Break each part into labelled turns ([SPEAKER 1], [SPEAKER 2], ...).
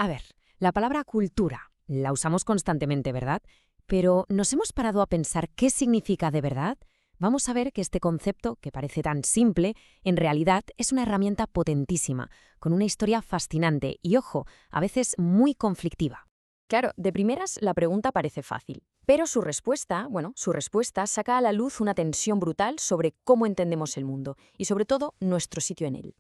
[SPEAKER 1] A ver, la palabra cultura la usamos constantemente, ¿verdad? Pero ¿nos hemos parado a pensar qué significa de verdad? Vamos a ver que este concepto, que parece tan simple, en realidad es una herramienta potentísima, con una historia fascinante y, ojo, a veces muy conflictiva.
[SPEAKER 2] Claro, de primeras la pregunta parece fácil, pero su respuesta saca a la luz una tensión brutal sobre cómo entendemos el mundo y sobre todo nuestro sitio en él.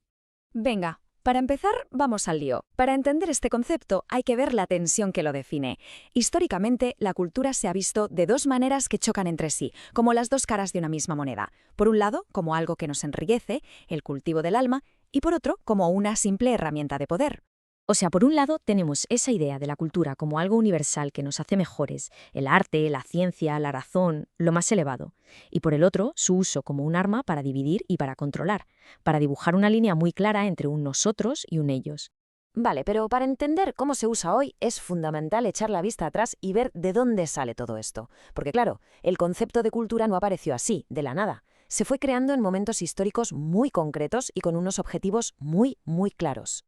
[SPEAKER 3] Venga, para empezar, vamos al lío. Para entender este concepto hay que ver la tensión que lo define. Históricamente, la cultura se ha visto de dos maneras que chocan entre sí, como las dos caras de una misma moneda. Por un lado, como algo que nos enriquece, el cultivo del alma, y por otro, como una simple herramienta de poder.
[SPEAKER 2] O sea, por un lado tenemos esa idea de la cultura como algo universal que nos hace mejores, el arte, la ciencia, la razón, lo más elevado. Y por el otro, su uso como un arma para dividir y para controlar, para dibujar una línea muy clara entre un nosotros y un ellos.
[SPEAKER 4] Vale, pero para entender cómo se usa hoy es fundamental echar la vista atrás y ver de dónde sale todo esto. Porque claro, el concepto de cultura no apareció así, de la nada. Se fue creando en momentos históricos muy concretos y con unos objetivos muy claros.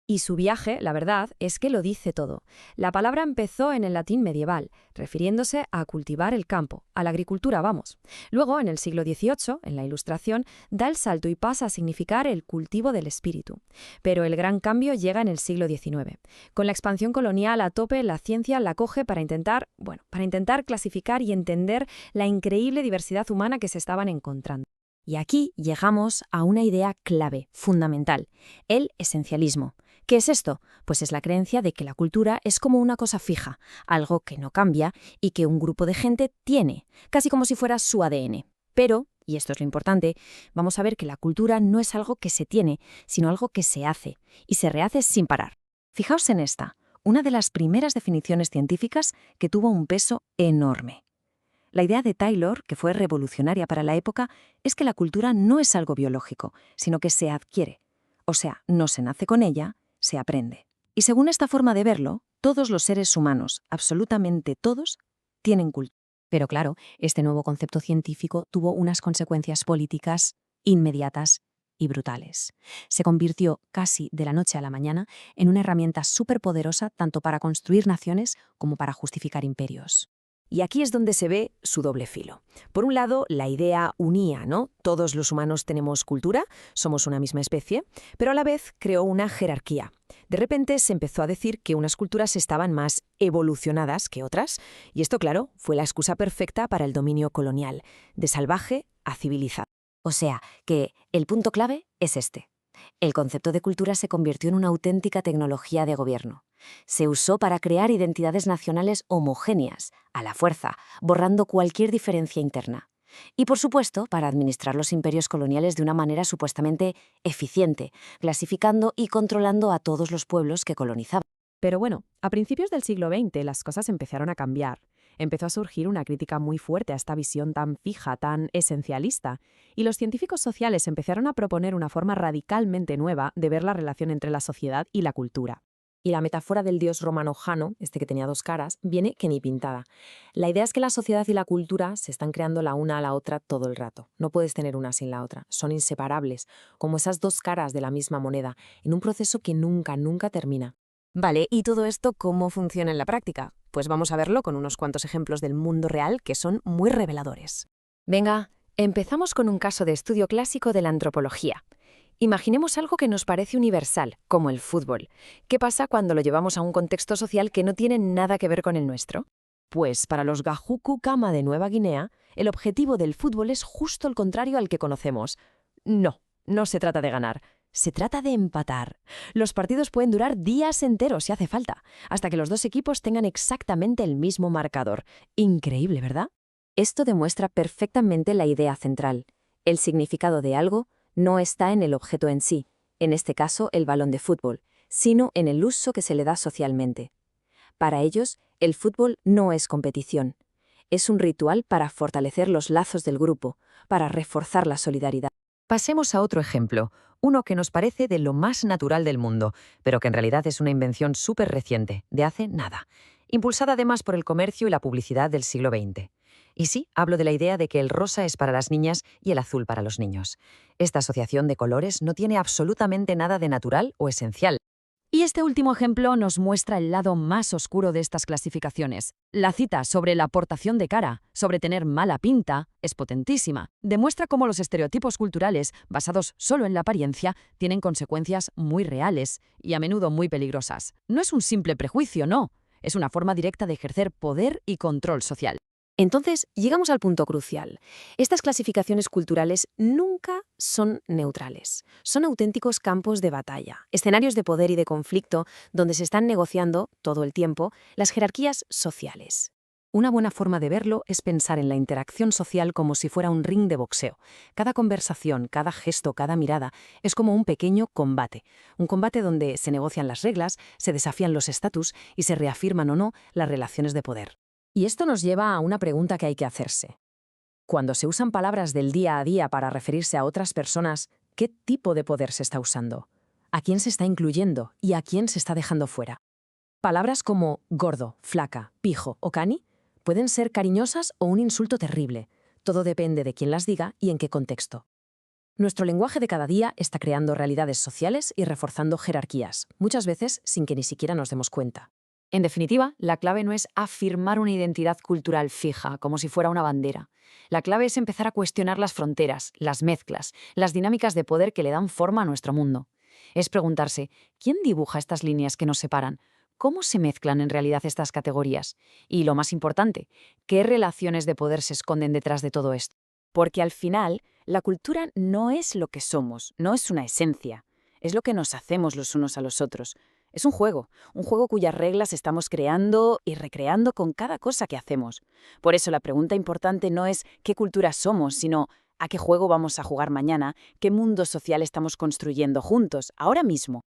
[SPEAKER 3] Y su viaje, la verdad, es que lo dice todo. La palabra empezó en el latín medieval, refiriéndose a cultivar el campo, a la agricultura, vamos. Luego, en el siglo XVIII, en la Ilustración, da el salto y pasa a significar el cultivo del espíritu. Pero el gran cambio llega en el siglo XIX. Con la expansión colonial a tope, la ciencia la coge para intentar clasificar y entender la increíble diversidad humana que se estaban encontrando.
[SPEAKER 2] Y aquí llegamos a una idea clave, fundamental, el esencialismo. ¿Qué es esto? Pues es la creencia de que la cultura es como una cosa fija, algo que no cambia y que un grupo de gente tiene, casi como si fuera su ADN. Pero, y esto es lo importante, vamos a ver que la cultura no es algo que se tiene, sino algo que se hace, y se rehace sin parar. Fijaos en esta, una de las primeras definiciones científicas que tuvo un peso enorme. La idea de Taylor, que fue revolucionaria para la época, es que la cultura no es algo biológico, sino que se adquiere. O sea, no se nace con ella, se aprende. Y según esta forma de verlo, todos los seres humanos, absolutamente todos, tienen cultura. Pero claro, este nuevo concepto científico tuvo unas consecuencias políticas inmediatas y brutales. Se convirtió casi de la noche a la mañana en una herramienta superpoderosa tanto para construir naciones como para justificar imperios.
[SPEAKER 4] Y aquí es donde se ve su doble filo. Por un lado, la idea unía, ¿no? Todos los humanos tenemos cultura, somos una misma especie, pero a la vez creó una jerarquía. De repente se empezó a decir que unas culturas estaban más evolucionadas que otras, y esto, claro, fue la excusa perfecta para el dominio colonial, de salvaje a civilizado.
[SPEAKER 2] O sea, que el punto clave es este. El concepto de cultura se convirtió en una auténtica tecnología de gobierno. Se usó para crear identidades nacionales homogéneas, a la fuerza, borrando cualquier diferencia interna. Y, por supuesto, para administrar los imperios coloniales de una manera supuestamente eficiente, clasificando y controlando a todos los pueblos que colonizaban.
[SPEAKER 1] Pero bueno, a principios del siglo XX las cosas empezaron a cambiar. Empezó a surgir una crítica muy fuerte a esta visión tan fija, tan esencialista, y los científicos sociales empezaron a proponer una forma radicalmente nueva de ver la relación entre la sociedad y la cultura. Y la metáfora del dios romano Jano, este que tenía dos caras, viene que ni pintada. La idea es que la sociedad y la cultura se están creando la una a la otra todo el rato. No puedes tener una sin la otra. Son inseparables, como esas dos caras de la misma moneda, en un proceso que nunca termina. Vale, ¿y todo esto cómo funciona en la práctica? Pues vamos a verlo con unos cuantos ejemplos del mundo real que son muy reveladores.
[SPEAKER 3] Venga, empezamos con un caso de estudio clásico de la antropología. Imaginemos algo que nos parece universal, como el fútbol. ¿Qué pasa cuando lo llevamos a un contexto social que no tiene nada que ver con el nuestro?
[SPEAKER 1] Pues para los Gahuku Kama de Nueva Guinea, el objetivo del fútbol es justo el contrario al que conocemos. No se trata de ganar. Se trata de empatar. Los partidos pueden durar días enteros si hace falta, hasta que los dos equipos tengan exactamente el mismo marcador. Increíble, ¿verdad?
[SPEAKER 2] Esto demuestra perfectamente la idea central. El significado de algo no está en el objeto en sí, en este caso el balón de fútbol, sino en el uso que se le da socialmente. Para ellos, el fútbol no es competición. Es un ritual para fortalecer los lazos del grupo, para reforzar la solidaridad.
[SPEAKER 5] Pasemos a otro ejemplo, uno que nos parece de lo más natural del mundo, pero que en realidad es una invención súper reciente, de hace nada, impulsada además por el comercio y la publicidad del siglo XX. Y sí, hablo de la idea de que el rosa es para las niñas y el azul para los niños. Esta asociación de colores no tiene absolutamente nada de natural o esencial.
[SPEAKER 3] Y este último ejemplo nos muestra el lado más oscuro de estas clasificaciones. La cita sobre la portación de cara, sobre tener mala pinta, es potentísima. Demuestra cómo los estereotipos culturales, basados solo en la apariencia, tienen consecuencias muy reales y a menudo muy peligrosas. No es un simple prejuicio, no. Es una forma directa de ejercer poder y control social.
[SPEAKER 4] Entonces, llegamos al punto crucial. Estas clasificaciones culturales nunca son neutrales. Son auténticos campos de batalla, escenarios de poder y de conflicto donde se están negociando, todo el tiempo, las jerarquías sociales. Una buena forma de verlo es pensar en la interacción social como si fuera un ring de boxeo. Cada conversación, cada gesto, cada mirada es como un pequeño combate. Un combate donde se negocian las reglas, se desafían los estatus y se reafirman o no las relaciones de poder.
[SPEAKER 2] Y esto nos lleva a una pregunta que hay que hacerse. Cuando se usan palabras del día a día para referirse a otras personas, ¿qué tipo de poder se está usando? ¿A quién se está incluyendo y a quién se está dejando fuera? Palabras como gordo, flaca, pijo o cani pueden ser cariñosas o un insulto terrible. Todo depende de quién las diga y en qué contexto. Nuestro lenguaje de cada día está creando realidades sociales y reforzando jerarquías, muchas veces sin que ni siquiera nos demos cuenta.
[SPEAKER 5] En definitiva, la clave no es afirmar una identidad cultural fija, como si fuera una bandera. La clave es empezar a cuestionar las fronteras, las mezclas, las dinámicas de poder que le dan forma a nuestro mundo. Es preguntarse, ¿quién dibuja estas líneas que nos separan? ¿Cómo se mezclan en realidad estas categorías? Y lo más importante, ¿qué relaciones de poder se esconden detrás de todo esto?
[SPEAKER 1] Porque al final, la cultura no es lo que somos, no es una esencia. Es lo que nos hacemos los unos a los otros. Es un juego cuyas reglas estamos creando y recreando con cada cosa que hacemos. Por eso la pregunta importante no es qué cultura somos, sino a qué juego vamos a jugar mañana, qué mundo social estamos construyendo juntos, ahora mismo.